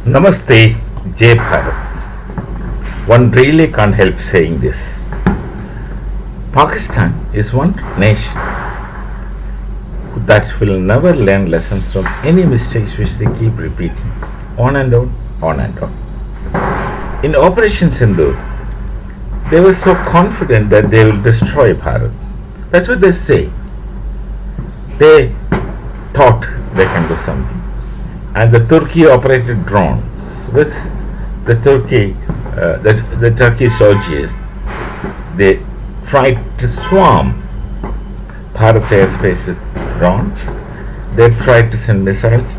Namaste, Jai Bharat. One really can't help saying this. Pakistan is one nation that will never learn lessons from any mistakes which they keep repeating on and on, on and on. In Operation Sindhu, they were so confident that they will destroy Bharat. That's what they say. They thought they can do something. And the Turkey operated drones with the Turkish soldiers. They tried to swarm Bharat's airspace with drones. They tried to send missiles,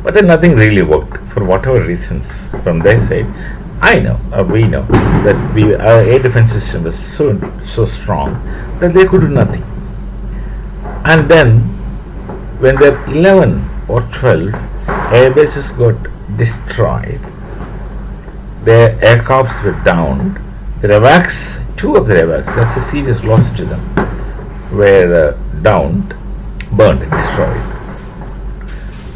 but then nothing really worked for whatever reasons from their side. We know that our air defense system was so strong that they could do nothing. And then, when their 11 or 12 air bases got destroyed, their aircrafts were downed. Their AWACS, two of their AWACS, that's a serious loss to them, were downed, burned, destroyed.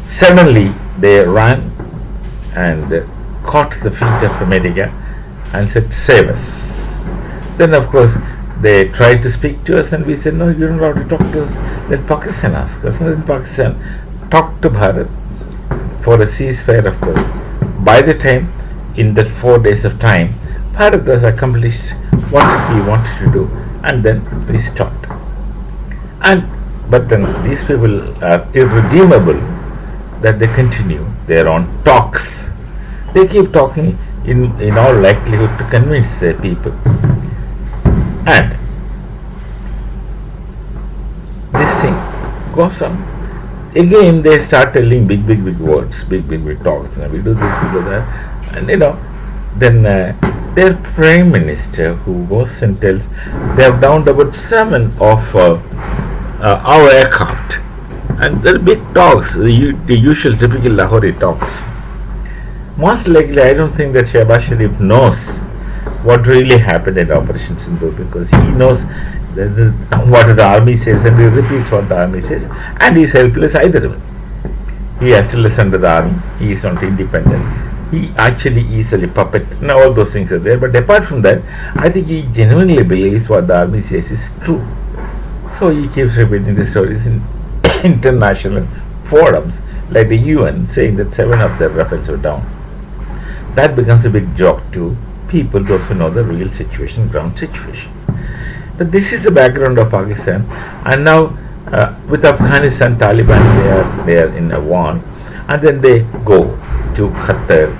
Suddenly, they ran and caught the feet of America and said, "Save us." Then, of course, they tried to speak to us, and we said, "No, you don't have to talk to us. Let Pakistan ask us." And then Pakistan talked to Bharat for a ceasefire, of course. By the time, in that 4 days of time, Bharat has accomplished what he wanted to do, and then we stopped. But then these people are irredeemable that they continue their own talks. They keep talking in all likelihood to convince their people. And this thing goes on. Again, they start telling big words, big talks. We do this, we do that. And then their prime minister, who goes and tells, they have downed about 7 of our aircraft. And they're big talks, the usual typical Lahori talks. Most likely, I don't think that Shehbaz Sharif knows what really happened in Operation Sindhu, because he knows what the army says and he repeats what the army says, and he is helpless either way. He has to listen to the army, he is not independent, he actually is a puppet. Now, all those things are there, but apart from that, I think he genuinely believes what the army says is true. So he keeps repeating the stories in international forums like the UN, saying that 7 of their Rafales were down. That becomes a big joke to people, those who know the real situation, ground situation. But this is the background of Pakistan, and now with Afghanistan, Taliban, they are in a war, and then they go to Qatar,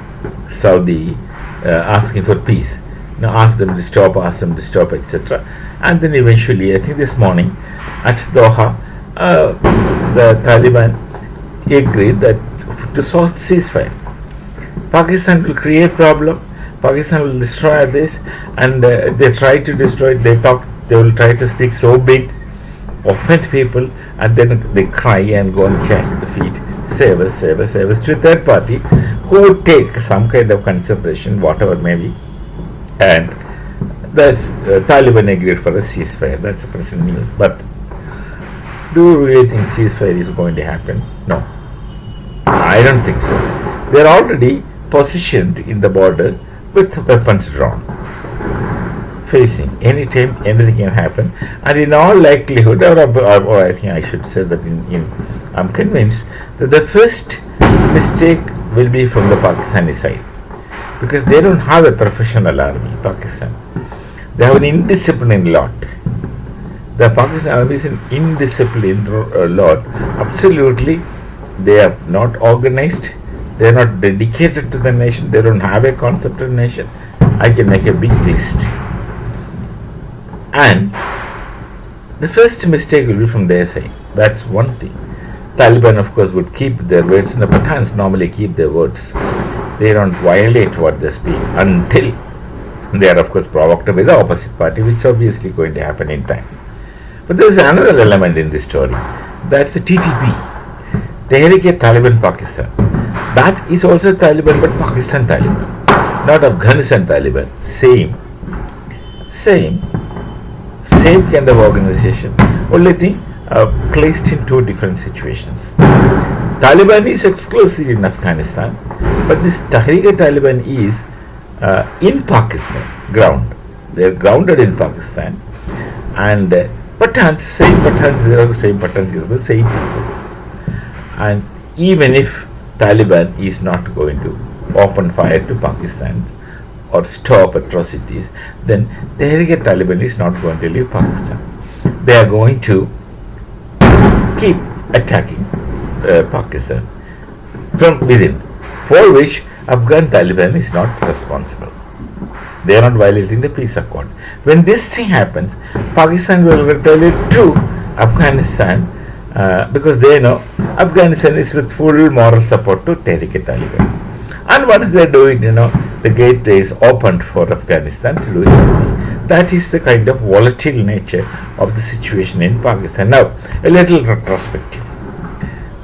Saudi, asking for peace. Ask them to stop, etc. And then eventually, I think this morning at Doha, the Taliban agreed that to solve ceasefire. Pakistan will create problem. Pakistan will destroy this, and they try to destroy it. They will try to speak so big, offend people, and then they cry and go and cast the feet. Save us, save us, save us, to a third party who would take some kind of consideration, whatever may be. And the Taliban agreed for a ceasefire. That's the present news. But do you really think ceasefire is going to happen? No. I don't think so. They are already positioned in the border with weapons drawn, facing anytime anything can happen, and in all likelihood, or I think I should say that I'm convinced that the first mistake will be from the Pakistani side, because they don't have a professional army. Pakistan, they have an indisciplined lot. The Pakistan army is an indisciplined lot. Absolutely, they are not organized. They are not dedicated to the nation. They don't have a concept of nation. I can make a big list. And the first mistake will be from their side. That's one thing. Taliban, of course, would keep their words. And the Pathans normally keep their words. They don't violate what they speak until they are, of course, provoked by the opposite party, which is obviously going to happen in time. But there is another element in this story. That's the TTP, Tehrik-e-Taliban Pakistan. That is also Taliban, but Pakistan Taliban, not Afghanistan Taliban. Same kind of organization. Only thing, placed in 2 different situations. Taliban is exclusive in Afghanistan. But this Tehrik-e-Taliban is in Pakistan, ground. They are grounded in Pakistan, and Pathans, same Pathans, they are the same Pathans, the same people. And even if Taliban is not going to open fire to Pakistan or stop atrocities, then Tehrik-e-Taliban is not going to leave Pakistan. They are going to keep attacking Pakistan from within, for which Afghan Taliban is not responsible. They are not violating the peace accord. When this thing happens, Pakistan will retaliate to Afghanistan because they know Afghanistan is with full moral support to Tehrik-e-Taliban. And once they do it, the gate is opened for Afghanistan to do it. That is the kind of volatile nature of the situation in Pakistan. Now, a little retrospective.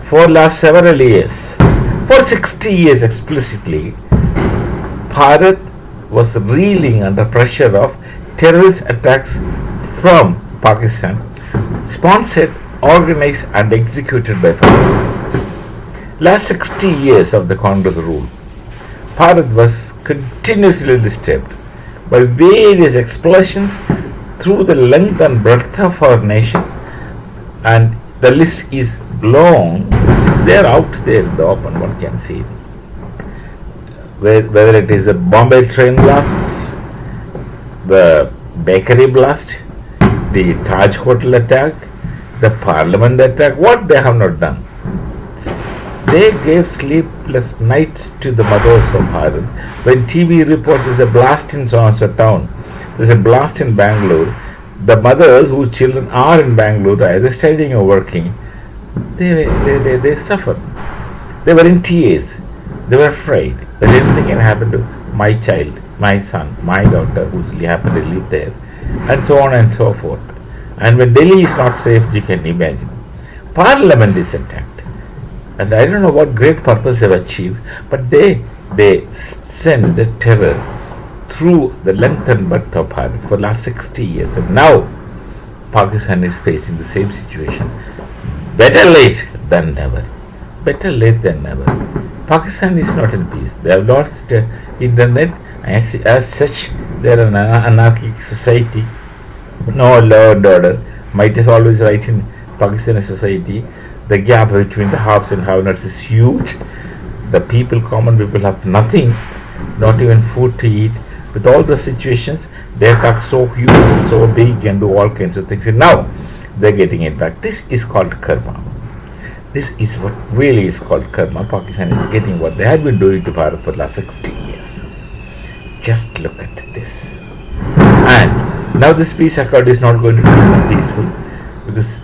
For last several years, for 60 years explicitly, Bharat was reeling under pressure of terrorist attacks from Pakistan, sponsored, organized and executed by Pakistan. Last 60 years of the Congress rule, Bharat was continuously disturbed by various explosions through the length and breadth of our nation, and the list is long. It's there, out there in the open, one can see it. Whether it is the Bombay train blasts, the bakery blast, the Taj Hotel attack, the Parliament attack, what they have not done. They gave sleepless nights to the mothers of Bharat. When TV reports there's a blast in so-and-so town, there's a blast in Bangalore, the mothers whose children are in Bangalore, either studying or working, they suffered. They were in tears. They were afraid that anything can happen to my child, my son, my daughter who happened to live there, and so on and so forth. And when Delhi is not safe, you can imagine. Parliament is attacked. And I don't know what great purpose they have achieved, but they send the terror through the length and breadth of Bharat for the last 60 years. And now Pakistan is facing the same situation. Better late than never. Better late than never. Pakistan is not in peace. They have lost internet. As such, they are an anarchic society. No law and order. Might is always right in Pakistani society. The gap between the haves and have-nots is huge. The common people have nothing, not even food to eat. With all the situations, they attack so huge and so big and do all kinds of things. And now they're getting it back. This is called karma. This is what really is called karma. Pakistan is getting what they had been doing to Bharat for the last 60 years. Just look at this. And now this peace accord is not going to be peaceful because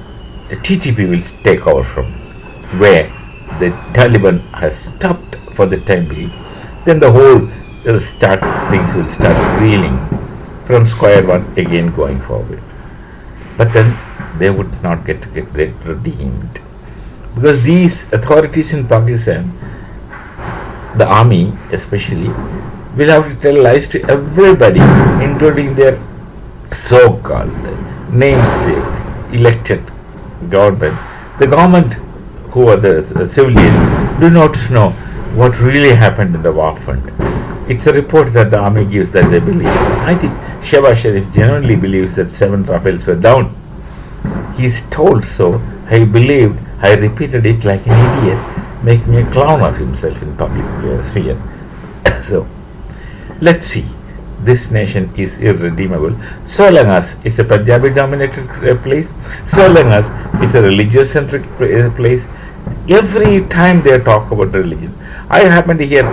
the TTP will take over from where the Taliban has stopped for the time being. Then the whole things will start reeling from square one again going forward. But then they would not get redeemed. Because these authorities in Pakistan, the army especially, will have to tell lies to everybody, including their so-called namesake elected government. The government, who are the civilians, do not know what really happened in the war front. It's a report that the army gives that they believe. I think Shehbaz Sharif genuinely believes that 7 Rafales were down. He is told so. I believed. I repeated it like an idiot, making a clown of himself in public sphere. So, let's see. This nation is irredeemable. So long as it's a Punjabi-dominated place, so long as it's a religious-centric place, every time they talk about religion. I happen to hear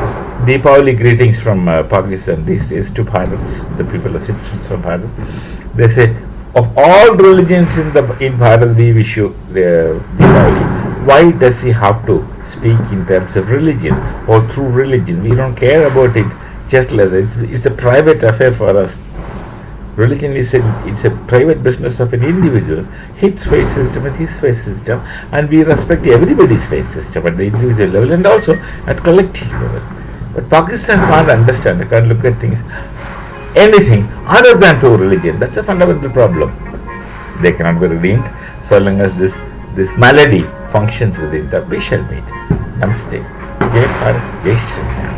Deepavali greetings from Pakistan these days to Bharat, the people, the citizens of Bharat. They say, of all religions in Bharat, we wish you Deepavali. Why does he have to speak in terms of religion or through religion? We don't care about it. Just like that. It's a private affair for us. Religion is a private business of an individual. His faith system and his faith system, and we respect everybody's faith system at the individual level and also at collective level. But Pakistan can't understand, they can't look at things, anything other than through religion. That's a fundamental problem. They cannot be redeemed so long as this malady functions within them. We shall meet. Namaste. Jai Bharat, Jai Shri Ram.